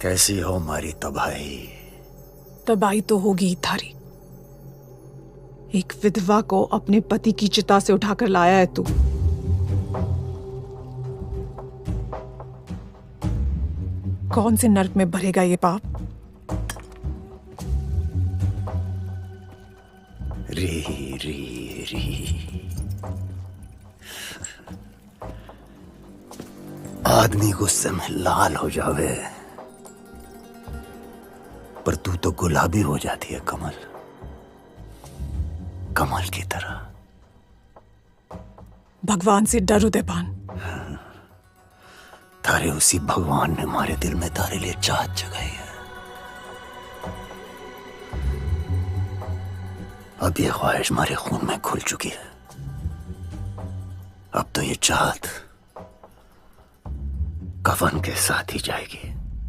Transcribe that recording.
कैसी हो हमारी तबाही? तबाही तो होगी ही थारी। एक विधवा को अपने पति की चिता से उठाकर लाया है तू। कौन से नर्क में भरेगा ये पाप? री री री। आदमी गुस्से में लाल हो जावे, पर तू तो गुलाबी हो जाती है कमल, कमल की तरह। भगवान से डर उदयपान। तारे उसी भगवान ने हमारे दिल में तारे लिए चाहत जगाई है। अब ये ख्वाहिश हमारे खून में घुल चुकी है। अब तो ये चाहत कफन के साथ ही जाएगी।